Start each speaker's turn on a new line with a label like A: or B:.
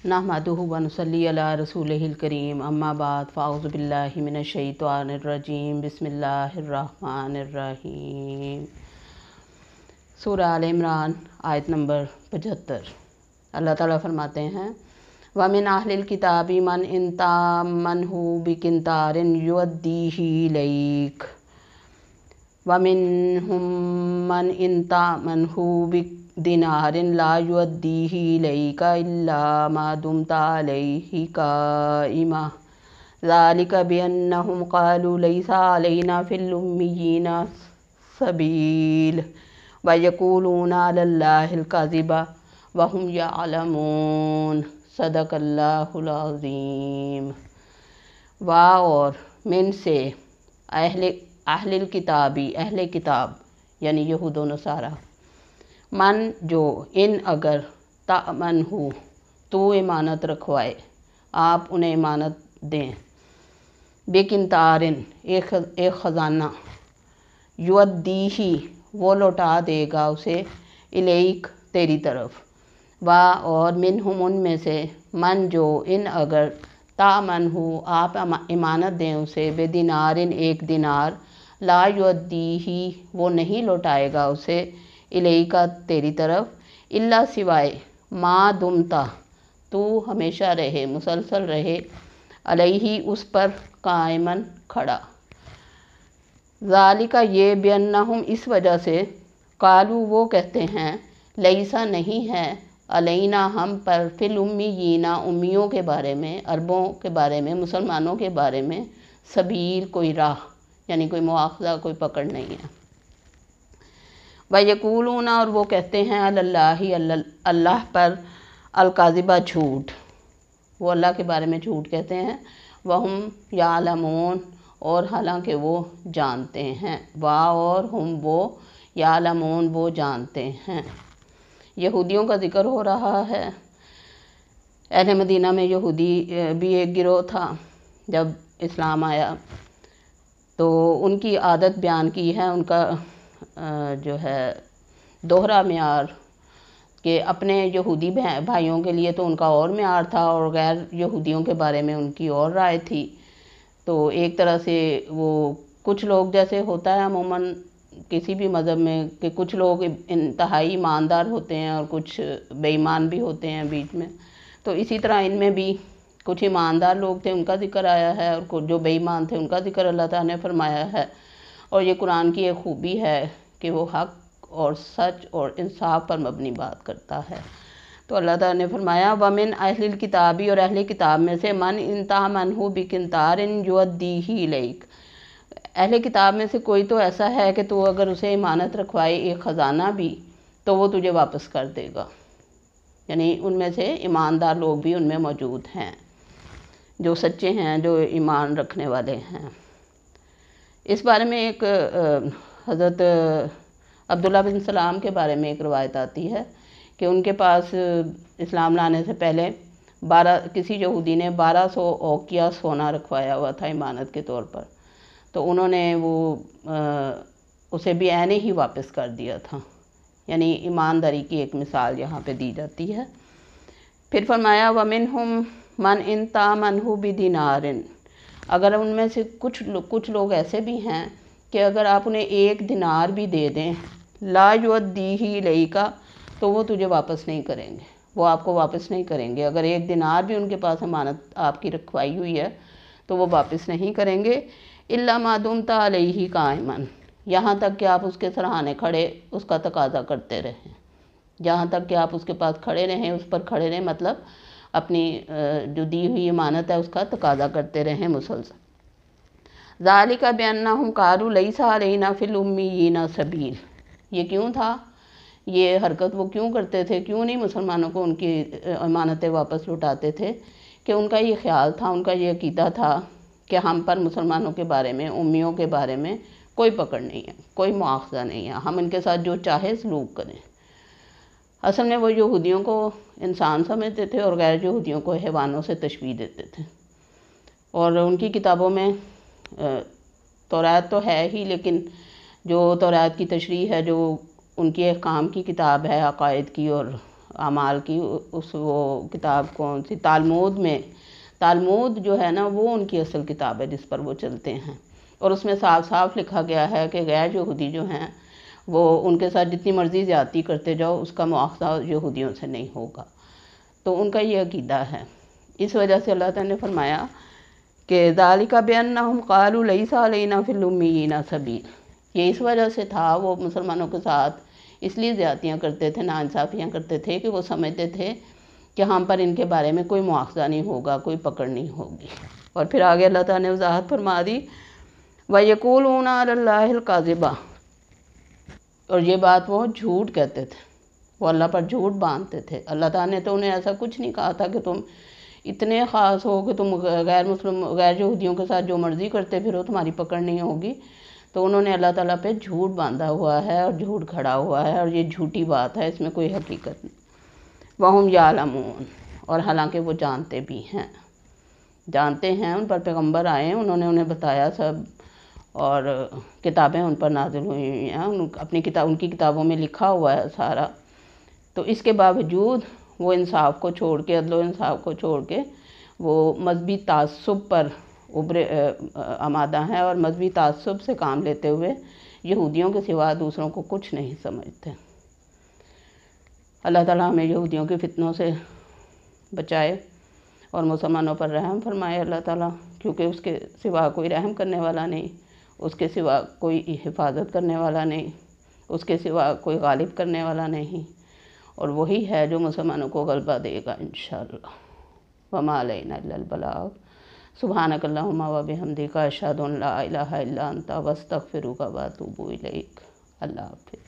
A: नहमदुहु व नुसल्ली अला रसूलिहिल करीम अम्मा बाद फ़ाऊज़ु बिल्लाहि मिनश शैतानिर रजीम बिस्मिल्लाहिर रहमानिर रहीम। सूरह आल इमरान आयत नंबर 75। अल्लाह ताला फरमाते हैं व मिन अहलिल किताबी मन इन तामन्हु बिकिंतारिन युअद्दीही इलैक व मिनहुम मन इन तामन्हु बिदिनारिन ला युअद्दीही इलैका इल्ला मा दुमता अलैहि काइमा ज़ालिका बिअन्नहुम क़ालू लैसा अलैना फिल उम्मिय्यीना सबील व यक़ूलूना अलल्लाहिल कज़िबा व हुम यअलमून। सदक़ल्लाहुल अज़ीम। वा और मिन से अहलिल किताबी अहले किताब यानी यहूद व नसारा मन जो इन अगर तामन हो तो इमानत रखवाए आप उन्हें इमानत दें बेकिंतारिन एक ख़जाना युअद्दीही वो लौटा देगा उसे इलैक तेरी तरफ। वा और मिनहुम उनमें से मन जो इन अगर तामन हो आप इमानत दें उसे बेदिनारिन एक दिनार ला युअद्दीही वो नहीं लौटाएगा उसे इलैका तेरी तरफ इल्ला सिवाय मा दुमता तू हमेशा रहे मुसलसल रहे अलैही उस पर कायमन खड़ा। ज़ालिका ये बिअन्नहुम इस वजह से कालू वो कहते हैं लैसा नहीं है अलैना हम पर फिल उम्मियीना उम्मियों के बारे में अरबों के बारे में मुसलमानों के बारे में सबील कोई राह यानी कोई मुआख़ज़ा कोई पकड़ नहीं है। व यक़ूलूना और वो कहते हैं अलल्लाहि अल्लाह पर अलकाज़िबा झूठ वो अल्लाह के बारे में झूठ कहते हैं। वहुम यालमून और हालांकि वो जानते हैं। वा और हम वो यालमून वो जानते हैं। यहूदियों का ज़िक्र हो रहा है। अहले मदीना में यहूदी भी एक गिरोह था। जब इस्लाम आया तो उनकी आदत बयान की है। उनका जो है दोहरा मेयार कि अपने यहूदी भाइयों के लिए तो उनका और मेयार था और गैर यहूदियों के बारे में उनकी और राय थी। तो एक तरह से वो कुछ लोग जैसे होता है अमूमन किसी भी मज़हब में कि कुछ लोग इंतहाई ईमानदार होते हैं और कुछ बेईमान भी होते हैं बीच में। तो इसी तरह इनमें भी कुछ ईमानदार लोग थे उनका ज़िक्र आया है और कुछ जो बेईमान थे उनका ज़िक्र अल्लाह ताला ने फरमाया है। और ये कुरान की एक खूबी है कि वो हक़ और सच और इंसाफ पर मबनी बात करता है। तो अल्लाह ताला ने फरमाया वमिन अहलिल किताबी और अहले किताब में से मन इंतामनहु बिकिंतारिन युअद्दीही इलैक अहले किताब में से कोई तो ऐसा है कि तू अगर उसे इमानत रखवाए एक ख़जाना भी तो वो तुझे वापस कर देगा। यानी उनमें से ईमानदार लोग भी उनमें मौजूद हैं जो सच्चे हैं जो ईमान रखने वाले हैं। इस बारे में एक हज़रत अब्दुल्ला बिन सलाम के बारे में एक रवायत आती है कि उनके पास इस्लाम लाने से पहले किसी यहूदी ने 1200 औकिया सोना रखवाया हुआ था इमानत के तौर पर। तो उन्होंने वो उसे भी ऐने ही वापस कर दिया था। यानी ईमानदारी की एक मिसाल यहाँ पे दी जाती है। फिर फरमाया वमिनहुम मन इन तामन्हु बिदिनारिन अगर उनमें से कुछ लोग ऐसे भी हैं कि अगर आप उन्हें एक दिनार भी दे दें ला युअद्दीही इलैका तो वो तुझे वापस नहीं करेंगे वो आपको वापस नहीं करेंगे। अगर एक दिनार भी उनके पास अमानत आपकी रखवाई हुई है तो वो वापस नहीं करेंगे इल्ला मा दुमता अलैहि काइमन यहाँ तक कि आप उसके सराहने खड़े उसका तकाज़ा करते रहें। जहाँ तक कि आप उसके पास खड़े रहें उस पर खड़े रहें मतलब अपनी जो दी हुई इमानत है उसका तकाज़ा करते रहें मुसलसल। ज़ालिका बिअन्नहुम क़ालू लैसा अलैना फिल उम्मिय्यीना सबील ये क्यों था ये हरकत वो क्यों करते थे क्यों नहीं मुसलमानों को उनकी इमानतें वापस लौटाते थे कि उनका ये ख्याल था उनका ये अक़ीदा था कि हम पर मुसलमानों के बारे में उम्मियों के बारे में कोई पकड़ नहीं है कोई मुआख़ज़ा नहीं है हम इनके साथ जो चाहे सलूक करें। असल में वो यहूदियों को इंसान समझते थे और गैर यहूदियों को हैवानों से तशबीह देते थे। और उनकी किताबों में तौरात तो है ही लेकिन जो तौरात की तशरीह है जो उनकी अहकाम की किताब है अकायद की और اعمال کی اس وہ کتاب کون سی تالمود میں، تالمود جو ہے نا وہ ان کی اصل کتاب ہے جس پر وہ چلتے ہیں، اور اس میں صاف صاف لکھا گیا ہے کہ غیر یہودی جو ہیں وہ ان کے ساتھ جتنی مرضی زیادتی کرتے جاؤ اس کا مواخذہ یہودیوں سے نہیں ہوگا۔ تو ان کا یہ عقیدہ ہے۔ اس وجہ سے اللہ تعالیٰ نے فرمایا کہ ذَلِكَ بِأَنَّهُمْ قَالُوا لَيْسَ عَلَيْنَا فِي الْأُمِّيِّينَ سَبِيلٌ، یہ اس وجہ سے تھا، وہ مسلمانوں کے ساتھ اس لیے زیادتیاں کرتے تھے، ناانصافیاں کرتے تھے کہ وہ سمجھتے تھے کہ ہم پر ان کے بارے میں کوئی مواخذہ نہیں ہوگا، کوئی پکڑ نہیں ہوگی۔ اور پھر آگے اللہ تعالیٰ نے وضاحت فرما دی وَيَقُولُونَ عَلَى اللَّهِ الْكَذِبَ، اور یہ بات وہ جھوٹ کہتے تھے، وہ اللہ پر جھوٹ باندھتے تھے۔ اللہ تعالیٰ نے تو انہیں ایسا کچھ نہیں کہا تھا کہ تم اتنے خاص ہو کہ تم غیر یہودیوں کے ساتھ جو مرضی کرتے پھرو، تمہاری پکڑ نہیں ہوگی۔ تو انہوں نے اللہ تعالیٰ پہ جھوٹ باندھا ہوا ہے اور جھوٹ کھڑا ہوا ہے، اور یہ جھوٹی بات ہے، اس میں کوئی حقیقت نہیں۔ وَهُمْ يَعْلَمُونَ، اور حالانکہ وہ جانتے بھی ہیں، جانتے ہیں، ان پر پیغمبر آئے، انہوں نے انہیں بتایا سب، اور کتابیں ان پر نازل ہوئی ہوئی ہیں، ان کی کتابوں میں لکھا ہوا ہے سارا۔ تو اس کے باوجود وہ انصاف کو چھوڑ کے، عدل و انصاف کو چھوڑ کے وہ مذہبی تعصب پر آمادہ ہیں، اور مذہبی تعصب سے کام لیتے ہوئے یہودیوں کے سوا دوسروں کو کچھ نہیں سمجھتے۔ اللہ تعالیٰ ہمیں یہودیوں کے فتنوں سے بچائے اور مسلمانوں پر رحم فرمائے اللہ تعالیٰ، کیونکہ اس کے سوا کوئی رحم کرنے والا نہیں، اس کے سوا کوئی حفاظت کرنے والا نہیں، اس کے سوا کوئی غالب کرنے والا نہیں، اور وہی ہے جو مسلمانوں کو غلبہ دے گا انشاءاللہ۔ وَمَا عَلَيْنَا إِلَّا الْبَلَاغُ سُبْحَانَكَ اللَّهُمَّ وَبِحَمْدِكَ أَشْهَدُ أَن لَّا إِلَٰهَ إِلَّا أَنتَ وَأَسْتَغْفِرُكَ وَأَتُوبُ إِلَيْكَ۔ اللہ حافظ۔